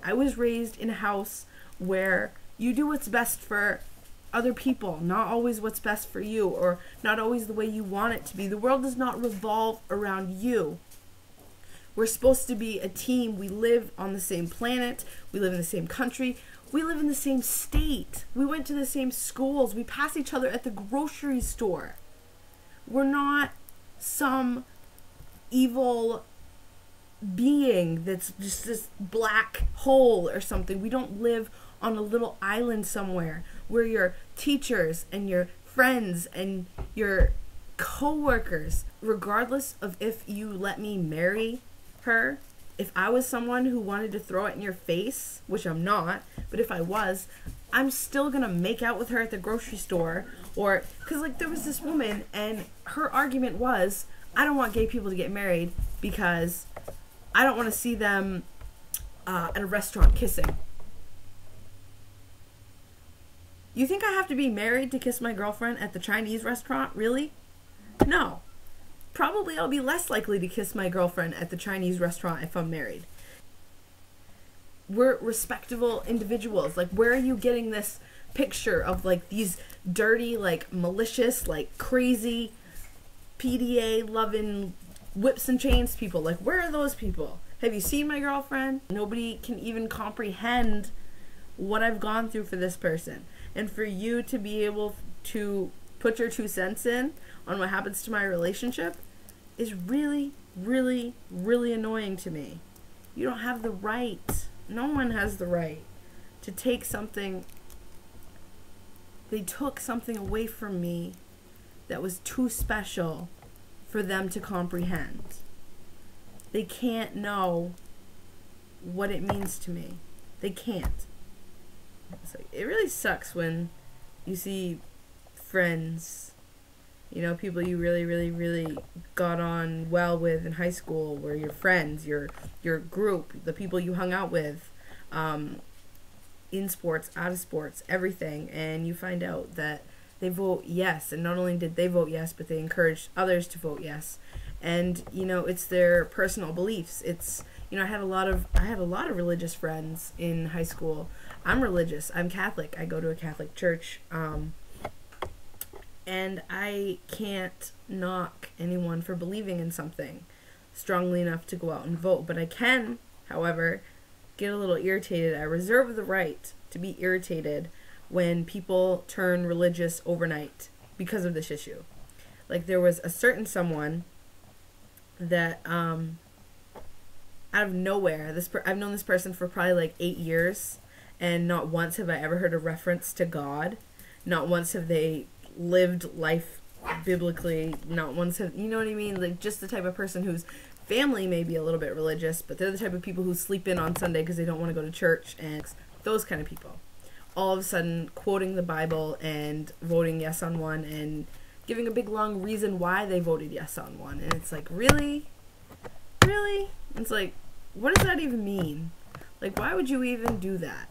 I was raised in a house where you do what's best for other people, not always what's best for you, or not always the way you want it to be. The world does not revolve around you. We're supposed to be a team. We live on the same planet. We live in the same country. We live in the same state. We went to the same schools. We pass each other at the grocery store. We're not some evil being that's just this black hole or something. We don't live on a little island somewhere where your teachers and your friends and your co-workers, regardless of if you let me marry her, if I was someone who wanted to throw it in your face, which I'm not, but if I was, I'm still gonna make out with her at the grocery store. Or, because like there was this woman and her argument was, I don't want gay people to get married because I don't want to see them at a restaurant kissing. You think I have to be married to kiss my girlfriend at the Chinese restaurant? Really? No. Probably I'll be less likely to kiss my girlfriend at the Chinese restaurant if I'm married. We're respectable individuals. Like, where are you getting this picture of like these dirty, like malicious, like crazy PDA loving whips and chains people? Like, where are those people? Have you seen my girlfriend? Nobody can even comprehend what I've gone through for this person. And for you to be able to put your 2 cents in on what happens to my relationship is really, really, really annoying to me. You don't have the right, no one has the right to take something. They took something away from me that was too special for them to comprehend. They can't know what it means to me. They can't. So it really sucks when you see friends, you know, people you really, really, really got on well with in high school, where your friends, your group, the people you hung out with, in sports, out of sports, everything, and you find out that they vote yes, and not only did they vote yes, but they encouraged others to vote yes. And you know, it's their personal beliefs. It's, you know, I had a lot of religious friends in high school. I'm religious. I'm Catholic. I go to a Catholic church. And I can't knock anyone for believing in something strongly enough to go out and vote. But I can, however, get a little irritated. I reserve the right to be irritated when people turn religious overnight because of this issue. Like, there was a certain someone that out of nowhere, I've known this person for probably like 8 years, and not once have I ever heard a reference to God. Not once have they lived life biblically. Not once have, you know what I mean? Like, just the type of person whose family may be a little bit religious, but they're the type of people who sleep in on Sunday because they don't want to go to church, and those kind of people. All of a sudden quoting the Bible and voting yes on one and giving a big long reason why they voted yes on one. And it's like, really? Really? It's like, what does that even mean? Like, why would you even do that?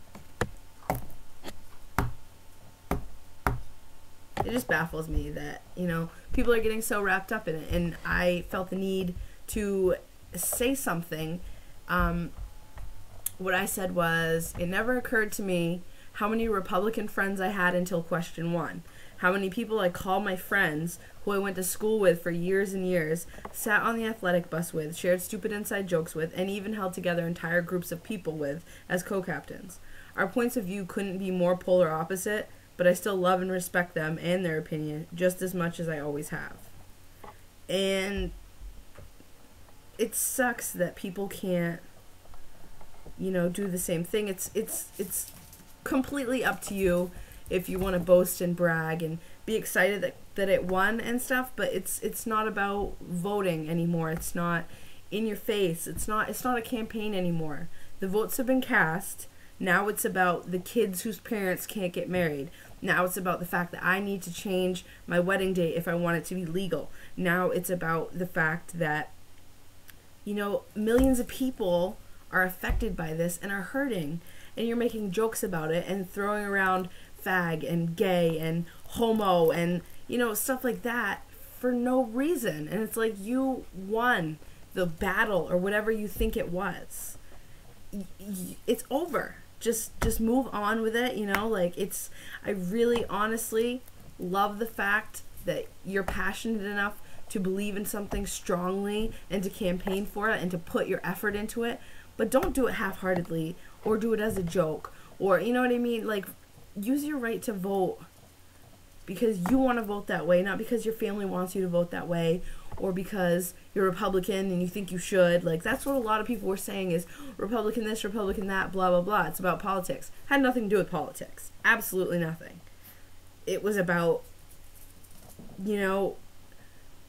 It just baffles me that, you know, people are getting so wrapped up in it. And I felt the need to say something. What I said was, it never occurred to me how many Republican friends I had until question 1. How many people I call my friends who I went to school with for years and years, sat on the athletic bus with, shared stupid inside jokes with, and even held together entire groups of people with as co-captains. Our points of view couldn't be more polar opposite, but I still love and respect them and their opinion just as much as I always have. And it sucks that people can't, you know, do the same thing. It's completely up to you if you want to boast and brag and be excited that it won and stuff, but it's not about voting anymore. It's not in your face. It's not a campaign anymore. The votes have been cast. Now it's about the kids whose parents can't get married. Now it's about the fact that I need to change my wedding date if I want it to be legal. Now it's about the fact that, you know, millions of people are affected by this and are hurting, and you're making jokes about it and throwing around fag and gay and homo and, you know, stuff like that for no reason. And it's like, you won the battle or whatever you think it was. it's over. Just move on with it, you know? Like, I really honestly love the fact that you're passionate enough to believe in something strongly and to campaign for it and to put your effort into it, but don't do it half-heartedly or do it as a joke, or, you know what I mean? Like, use your right to vote because you want to vote that way, not because your family wants you to vote that way, or because you're Republican and you think you should. Like, that's what a lot of people were saying is Republican this, Republican that, blah, blah, blah. It's about politics. Had nothing to do with politics. Absolutely nothing. It was about, you know,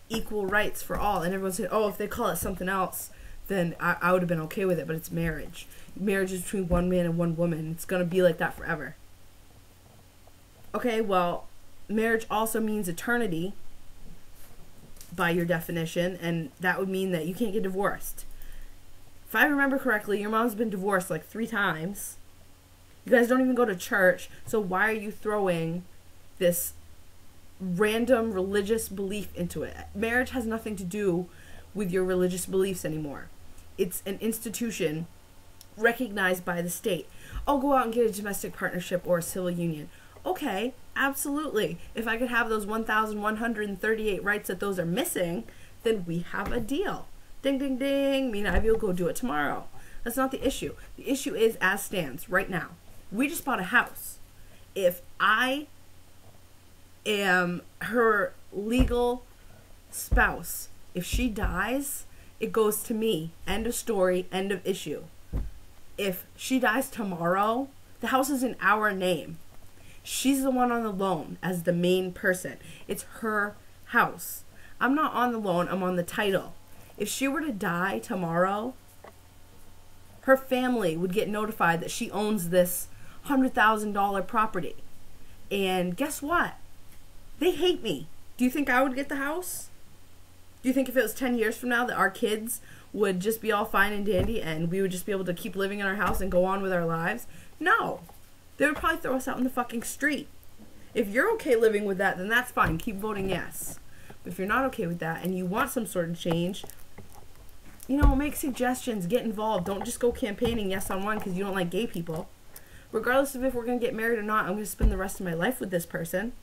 equal rights for all. And everyone said, oh, if they call it something else, then I would have been okay with it. But it's marriage. Marriage is between one man and one woman. It's going to be like that forever. Okay, well, marriage also means eternity by your definition, and that would mean that you can't get divorced. If I remember correctly, your mom's been divorced like 3 times. You guys don't even go to church, so why are you throwing this random religious belief into it? Marriage has nothing to do with your religious beliefs anymore. It's an institution recognized by the state. Oh, go out and get a domestic partnership or a civil union. Okay, absolutely. If I could have those 1,138 rights that those are missing, then we have a deal. Ding, ding, ding. Me and Ivy will go do it tomorrow. That's not the issue. The issue is, as stands right now, we just bought a house. If I am her legal spouse, if she dies, it goes to me. End of story, end of issue. If she dies tomorrow, the house is in our name. She's the one on the loan as the main person. It's her house. I'm not on the loan, I'm on the title. If she were to die tomorrow, her family would get notified that she owns this $100,000 property. And guess what? They hate me. Do you think I would get the house? Do you think if it was 10 years from now that our kids would just be all fine and dandy and we would just be able to keep living in our house and go on with our lives? No. They would probably throw us out in the fucking street. If you're okay living with that, then that's fine. Keep voting yes. But if you're not okay with that and you want some sort of change, you know, make suggestions, get involved. Don't just go campaigning yes on one because you don't like gay people. Regardless of if we're going to get married or not, I'm going to spend the rest of my life with this person.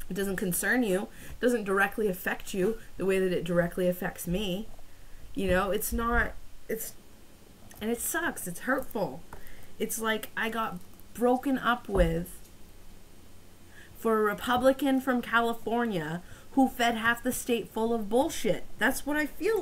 It doesn't concern you. It doesn't directly affect you the way that it directly affects me. You know, it's not, and it sucks. It's hurtful. It's like I got broken up with for a Republican from California who fed half the state full of bullshit. That's what I feel like.